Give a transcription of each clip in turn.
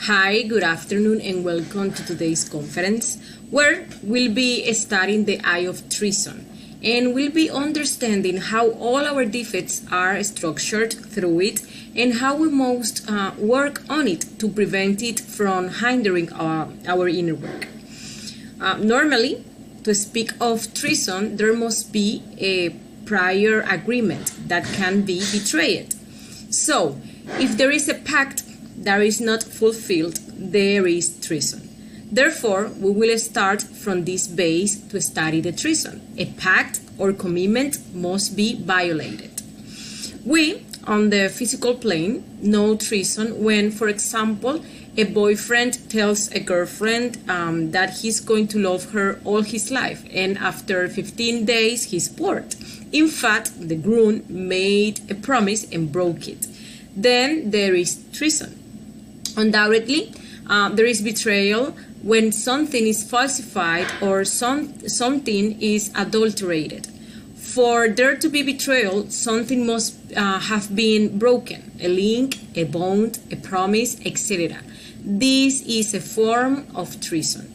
Hi, good afternoon, and welcome to today's conference, where we'll be studying the I of Treason, and we'll be understanding how all our defects are structured through it, and how we must work on it to prevent it from hindering our inner work. Normally, to speak of treason, there must be a prior agreement that can be betrayed. So, if there is a pact that is not fulfilled, there is treason. Therefore, we will start from this base to study the treason. A pact or commitment must be violated. We, on the physical plane, know treason when, for example, a boyfriend tells a girlfriend that he's going to love her all his life, and after 15 days he's bored. In fact, the groom made a promise and broke it. Then there is treason. Undoubtedly, there is betrayal when something is falsified or something is adulterated. For there to be betrayal, something must have been broken, a link, a bond, a promise, etc. This is a form of treason.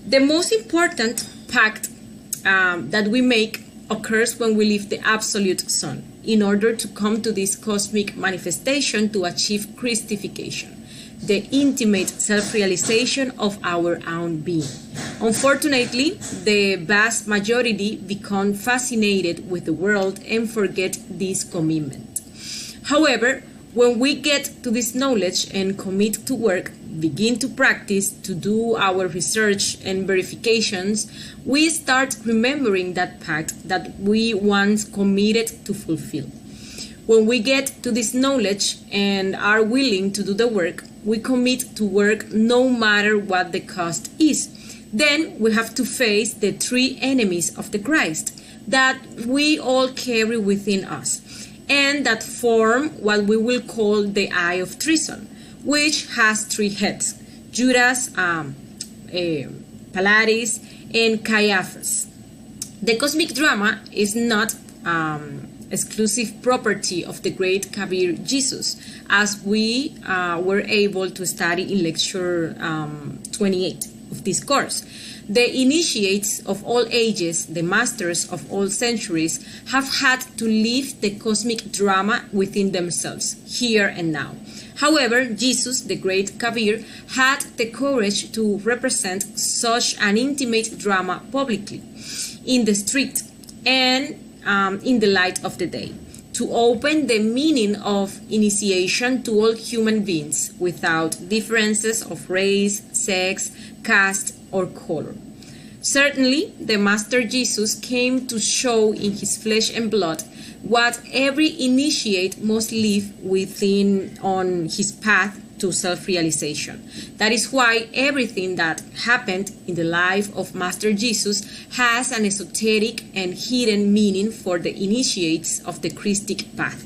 The most important pact that we make occurs when we leave the absolute Son, in order to come to this cosmic manifestation to achieve Christification, the intimate self-realization of our own being. Unfortunately, the vast majority become fascinated with the world and forget this commitment. However, when we get to this knowledge and commit to work, begin to practice, to do our research and verifications, we start remembering that pact that we once committed to fulfill. When we get to this knowledge and are willing to do the work, we commit to work no matter what the cost is. Then we have to face the three enemies of the Christ that we all carry within us, and that form what we will call the I of Treason, which has three heads: Judas, Pallades, and Caiaphas. The cosmic drama is not exclusive property of the great Kabir Jesus, as we were able to study in lecture 28 of this course. The initiates of all ages, the masters of all centuries, have had to live the cosmic drama within themselves, here and now. However, Jesus, the great Kabir, had the courage to represent such an intimate drama publicly, in the street, and in the light of the day, to open the meaning of initiation to all human beings without differences of race, sex, caste, or color. Certainly, the Master Jesus came to show in his flesh and blood what every initiate must live within on his path to self-realization. That is why everything that happened in the life of Master Jesus has an esoteric and hidden meaning for the initiates of the Christic path.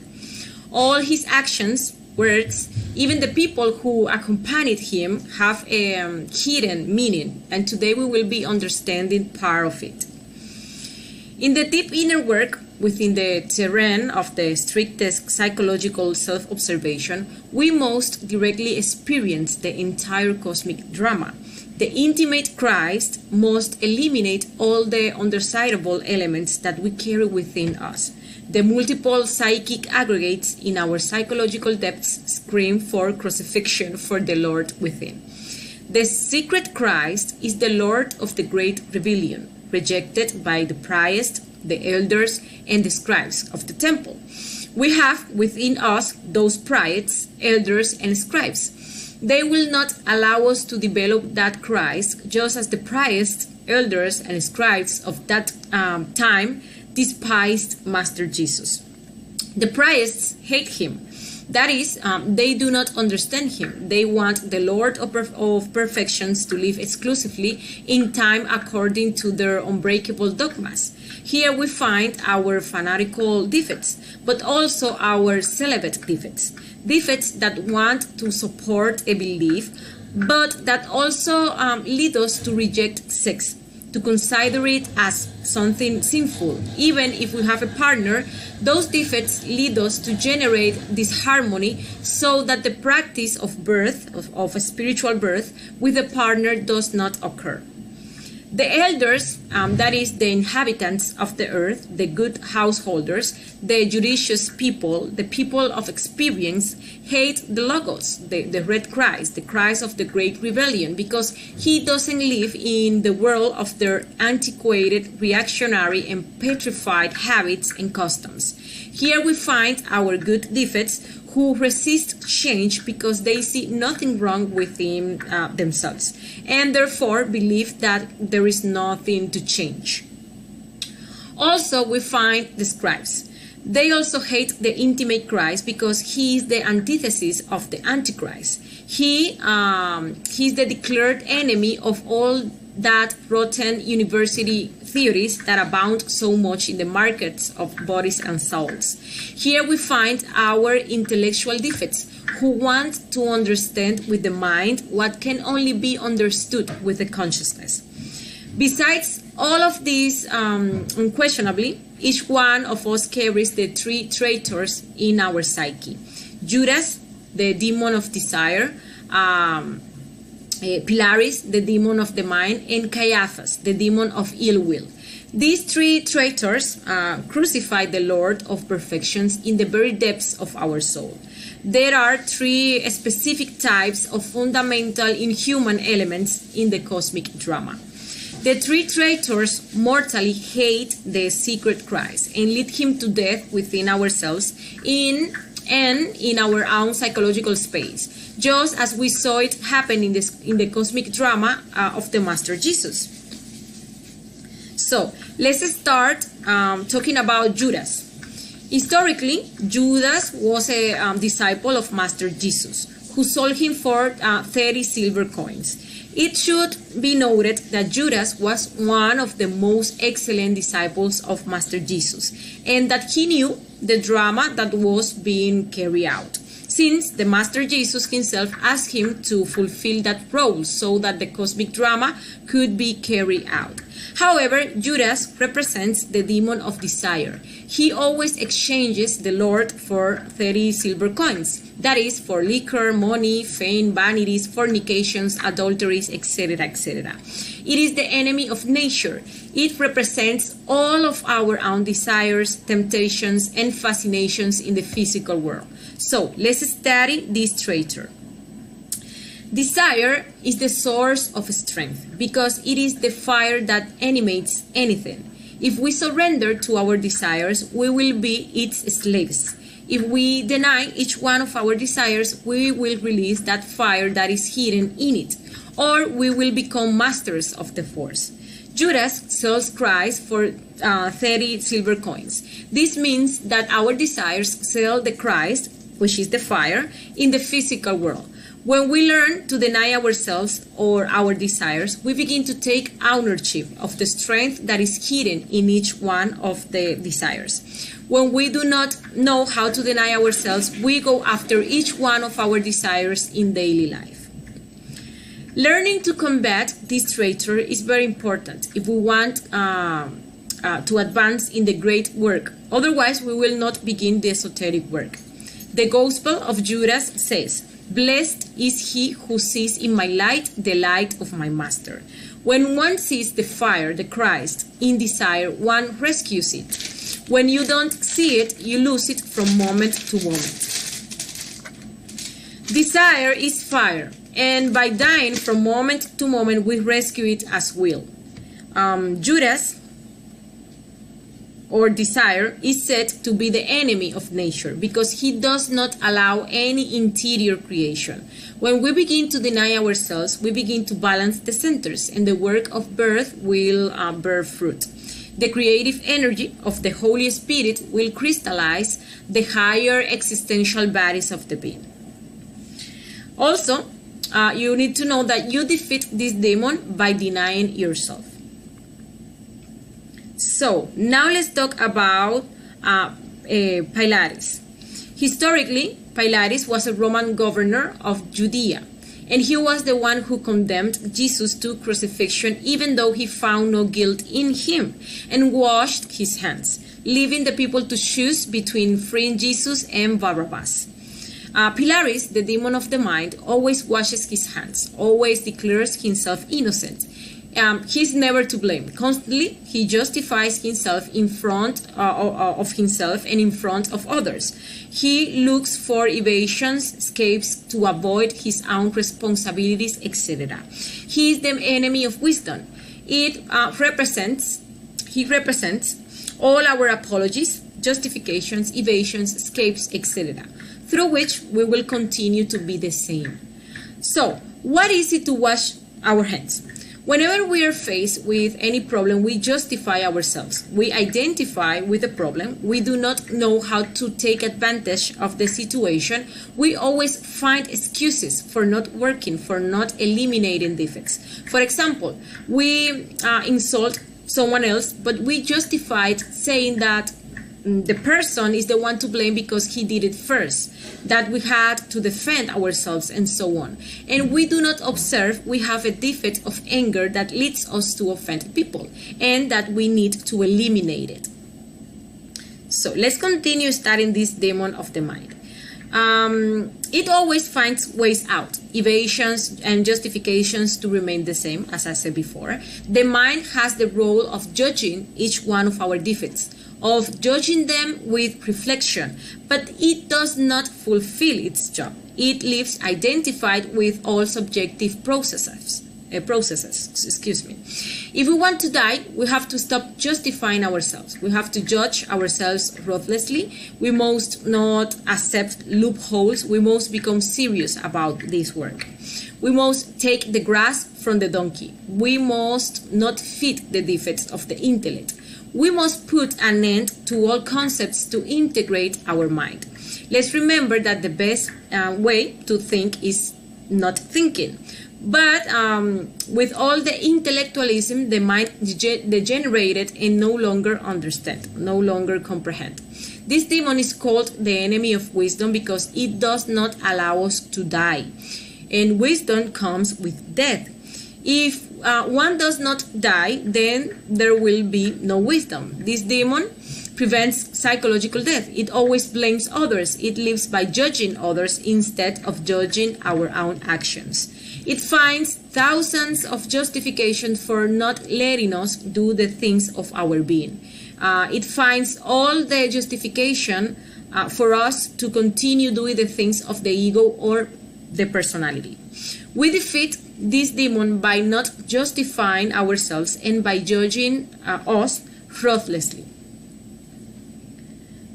All his actions, words, even the people who accompanied him have a hidden meaning, and today we will be understanding part of it. In the deep inner work, within the terrain of the strictest psychological self-observation, we must directly experience the entire cosmic drama. The intimate Christ must eliminate all the undesirable elements that we carry within us. The multiple psychic aggregates in our psychological depths scream for crucifixion for the Lord within. The secret Christ is the Lord of the great rebellion, rejected by the priests, the elders, and the scribes of the temple. We have within us those priests, elders, and scribes. They will not allow us to develop that Christ, just as the priests, elders, and scribes of that time despised Master Jesus. The priests hate him. That is, they do not understand him. They want the Lord of perfections to live exclusively in time according to their unbreakable dogmas. Here we find our fanatical defects, but also our celibate defects. Defects that want to support a belief, but that also lead us to reject sex, to consider it as something sinful. Even if we have a partner, those defects lead us to generate disharmony so that the practice of birth, of a spiritual birth, with a partner does not occur. The elders, that is, the inhabitants of the earth, the good householders, the judicious people, the people of experience, hate the Logos, the red Christ, the Christ of the Great Rebellion, because he doesn't live in the world of their antiquated, reactionary, and petrified habits and customs. Here we find our good defects, who resist change because they see nothing wrong within themselves, and therefore believe that there is nothing to change. Also, we find the scribes. They also hate the intimate Christ because he is the antithesis of the Antichrist. He's the declared enemy of all that rotten university theories that abound so much in the markets of bodies and souls. Here we find our intellectual defects, who want to understand with the mind what can only be understood with the consciousness. Besides all of these, unquestionably, each one of us carries the three traitors in our psyche. Judas, the demon of desire, Pilaris, the demon of the mind, and Caiaphas, the demon of ill will. These three traitors crucified the Lord of perfections in the very depths of our soul. There are three specific types of fundamental inhuman elements in the cosmic drama. The three traitors mortally hate the secret Christ and lead him to death within ourselves in our own psychological space, just as we saw it happen in the cosmic drama of the Master Jesus. So let's start talking about Judas. Historically, Judas was a disciple of Master Jesus, who sold him for 30 silver coins. It should be noted that Judas was one of the most excellent disciples of Master Jesus, and that he knew the drama that was being carried out, since the Master Jesus himself asked him to fulfill that role so that the cosmic drama could be carried out. However, Judas represents the demon of desire. He always exchanges the Lord for 30 silver coins, that is, for liquor, money, fame, vanities, fornications, adulteries, etc., etc. It is the enemy of nature. It represents all of our own desires, temptations, and fascinations in the physical world. So, let's study this traitor. Desire is the source of strength because it is the fire that animates anything. If we surrender to our desires, we will be its slaves. If we deny each one of our desires, we will release that fire that is hidden in it, or we will become masters of the force. Judas sells Christ for 30 silver coins. This means that our desires sell the Christ, which is the fire, in the physical world. When we learn to deny ourselves or our desires, we begin to take ownership of the strength that is hidden in each one of the desires. When we do not know how to deny ourselves, we go after each one of our desires in daily life. Learning to combat this traitor is very important if we want to advance in the great work. Otherwise, we will not begin the esoteric work. The Gospel of Judas says, "Blessed is he who sees in my light the light of my master." When one sees the fire, the Christ, in desire, one rescues it. When you don't see it, you lose it from moment to moment. Desire is fire, and by dying from moment to moment, we rescue it as well. Judas, or desire, is said to be the enemy of nature because he does not allow any interior creation. When we begin to deny ourselves, we begin to balance the centers, and the work of birth will bear fruit. The creative energy of the Holy Spirit will crystallize the higher existential bodies of the being. Also, you need to know that you defeat this demon by denying yourself. So, now let's talk about Pilaris. Historically, Pilaris was a Roman governor of Judea. And he was the one who condemned Jesus to crucifixion, even though he found no guilt in him, and washed his hands, leaving the people to choose between freeing Jesus and Barabbas. Pilaris, the demon of the mind, always washes his hands, always declares himself innocent. He's never to blame. Constantly, he justifies himself in front of himself and in front of others. He looks for evasions, escapes to avoid his own responsibilities, etc. He is the enemy of wisdom. He represents all our apologies, justifications, evasions, escapes, etc., through which we will continue to be the same. So, what is it to wash our hands? Whenever we are faced with any problem, we justify ourselves. We identify with the problem. We do not know how to take advantage of the situation. We always find excuses for not working, for not eliminating defects. For example, we insult someone else, but we justified saying that the person is the one to blame because he did it first, that we had to defend ourselves, and so on. And we do not observe we have a defect of anger that leads us to offend people, and that we need to eliminate it. So let's continue studying this demon of the mind. It always finds ways out, evasions and justifications to remain the same, as I said before. The mind has the role of judging each one of our defects, of judging them with reflection, but it does not fulfill its job. It lives identified with all subjective processes. If we want to die, we have to stop justifying ourselves. We have to judge ourselves ruthlessly. We must not accept loopholes. We must become serious about this work. We must take the grass from the donkey. We must not fit the defects of the intellect. We must put an end to all concepts to integrate our mind. Let's remember that the best way to think is not thinking. But with all the intellectualism, the mind degenerated and no longer understand, no longer comprehend. This demon is called the enemy of wisdom because it does not allow us to die. And wisdom comes with death. If one does not die, then there will be no wisdom. This demon prevents psychological death. It always blames others. It lives by judging others instead of judging our own actions. It finds thousands of justifications for not letting us do the things of our being. It finds all the justification for us to continue doing the things of the ego or the personality. We defeat this demon by not justifying ourselves and by judging us ruthlessly.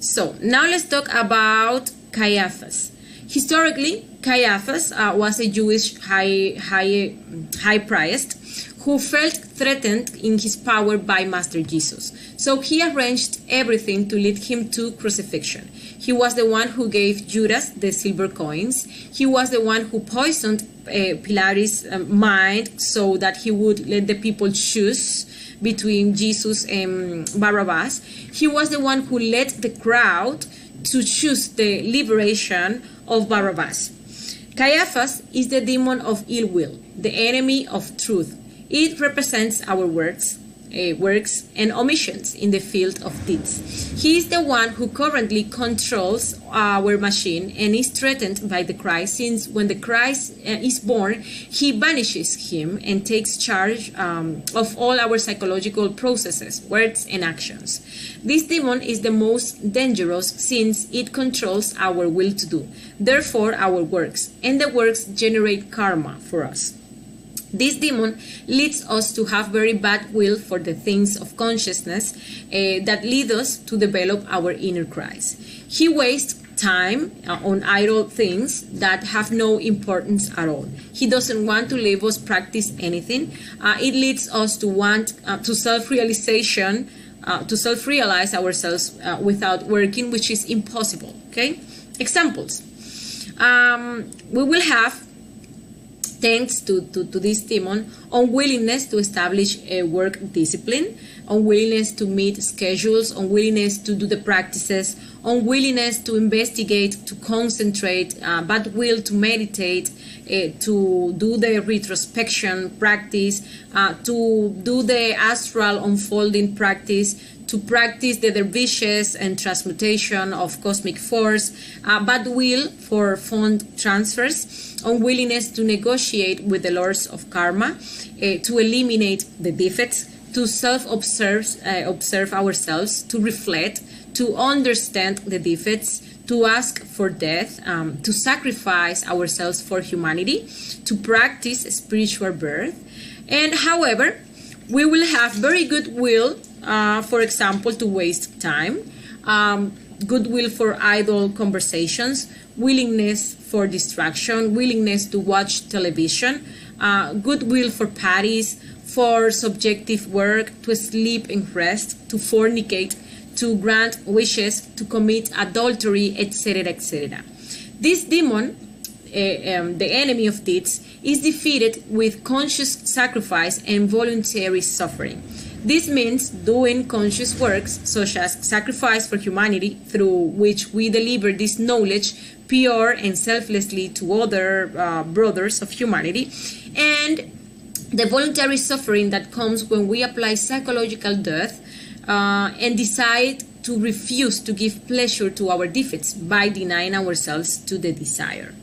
So now let's talk about Caiaphas. Historically, Caiaphas was a Jewish high priest who felt threatened in his power by Master Jesus. So he arranged everything to lead him to crucifixion. He was the one who gave Judas the silver coins. He was the one who poisoned Pilaris' mind so that he would let the people choose between Jesus and Barabbas. He was the one who led the crowd to choose the liberation of Barabbas. Caiaphas is the demon of ill will, the enemy of truth. It represents our works and omissions in the field of deeds. He is the one who currently controls our machine and is threatened by the Christ, since when the Christ is born, he banishes him and takes charge of all our psychological processes, words, and actions. This demon is the most dangerous since it controls our will to do, therefore our works, and the works generate karma for us. This demon leads us to have very bad will for the things of consciousness that lead us to develop our inner Christ. He wastes time on idle things that have no importance at all. He doesn't want to let us practice anything. It leads us to want to self-realization, to self-realize ourselves without working, which is impossible. Okay? Examples. We will have, thanks to this demon, unwillingness to establish a work discipline, unwillingness to meet schedules, unwillingness to do the practices, unwillingness to investigate, to concentrate, bad will to meditate, to do the retrospection practice, to do the astral unfolding practice, to practice the dervishes and transmutation of cosmic force, bad will for fund transfers, unwillingness to negotiate with the lords of karma, to eliminate the defects, to observe ourselves, to reflect, to understand the defects, to ask for death, to sacrifice ourselves for humanity, to practice spiritual birth. And however, we will have very good will, for example, to waste time, goodwill for idle conversations, willingness for distraction, willingness to watch television, goodwill for parties, for subjective work, to sleep and rest, to fornicate, to grant wishes, to commit adultery, etc., etc. This demon, the enemy of deeds, is defeated with conscious sacrifice and voluntary suffering. This means doing conscious works such as sacrifice for humanity, through which we deliver this knowledge pure and selflessly to other brothers of humanity, and the voluntary suffering that comes when we apply psychological death and decide to refuse to give pleasure to our defects by denying ourselves to the desire.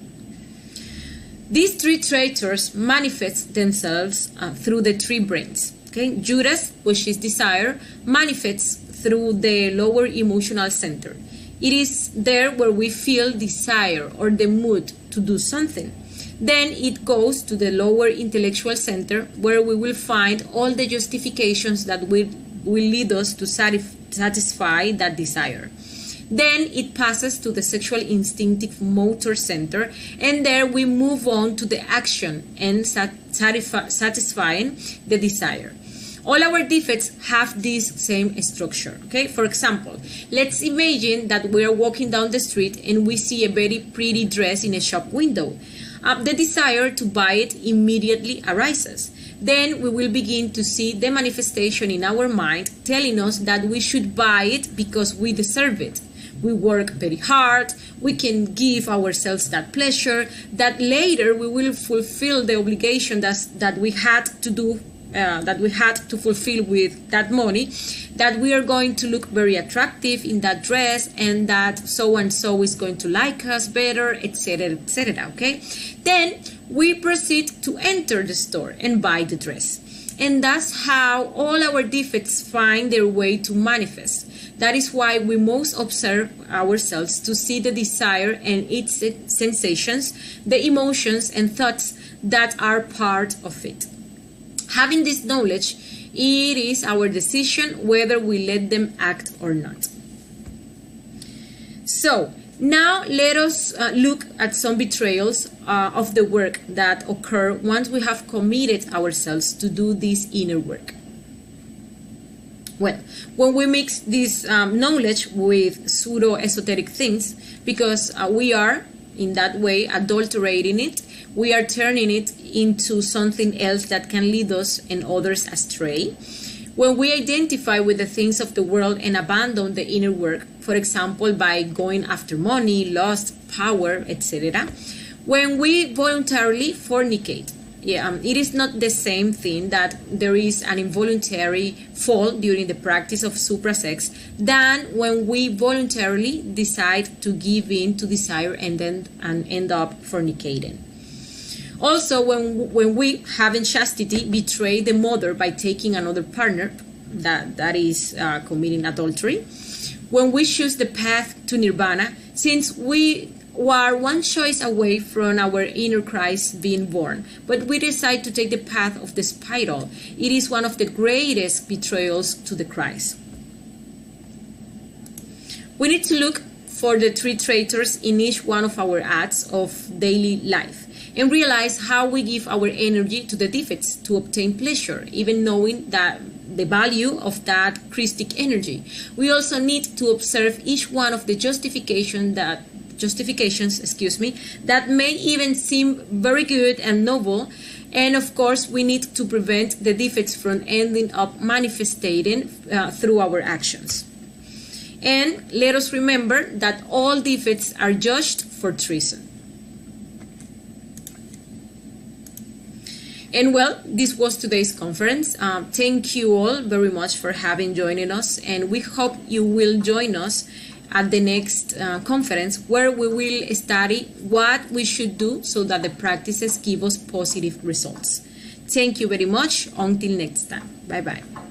These three traitors manifest themselves through the three brains. Okay? Judas, which is desire, manifests through the lower emotional center. It is there where we feel desire or the mood to do something. Then it goes to the lower intellectual center, where we will find all the justifications that will lead us to satisfy that desire. Then it passes to the sexual instinctive motor center, and there we move on to the action and satisfying the desire. All our defects have this same structure. Okay, for example, let's imagine that we are walking down the street and we see a very pretty dress in a shop window. The desire to buy it immediately arises. Then we will begin to see the manifestation in our mind telling us that we should buy it because we deserve it. We work very hard, we can give ourselves that pleasure, that later we will fulfill the obligation that we had to do, that we had to fulfill with that money, that we are going to look very attractive in that dress, and that so and so is going to like us better, etc., etc. Okay? Then we proceed to enter the store and buy the dress. And that's how all our defects find their way to manifest. That is why we must observe ourselves to see the desire and its sensations, the emotions and thoughts that are part of it. Having this knowledge, it is our decision whether we let them act or not. So, now let us look at some betrayals of the work that occur once we have committed ourselves to do this inner work. Well, when we mix this knowledge with pseudo-esoteric things, because we are, in that way, adulterating it, we are turning it into something else that can lead us and others astray. When we identify with the things of the world and abandon the inner work, for example, by going after money, lust, power, etc. When we voluntarily fornicate, it is not the same thing that there is an involuntary fall during the practice of suprasex than when we voluntarily decide to give in to desire and end up fornicating. Also, when we, having chastity, betray the mother by taking another partner, that is committing adultery. When we choose the path to nirvana, since we are one choice away from our inner Christ being born, but we decide to take the path of the spiral, it is one of the greatest betrayals to the Christ. We need to look for the three traitors in each one of our acts of daily life, and realize how we give our energy to the defects to obtain pleasure, even knowing that the value of that Christic energy. We also need to observe each one of the justifications that may even seem very good and noble, And of course, we need to prevent the defects from ending up manifesting through our actions. And let us remember that all defects are judged for treason. And well, this was today's conference. Thank you all very much for joining us, and we hope you will join us at the next conference, where we will study what we should do so that the practices give us positive results. Thank you very much. Until next time. Bye-bye.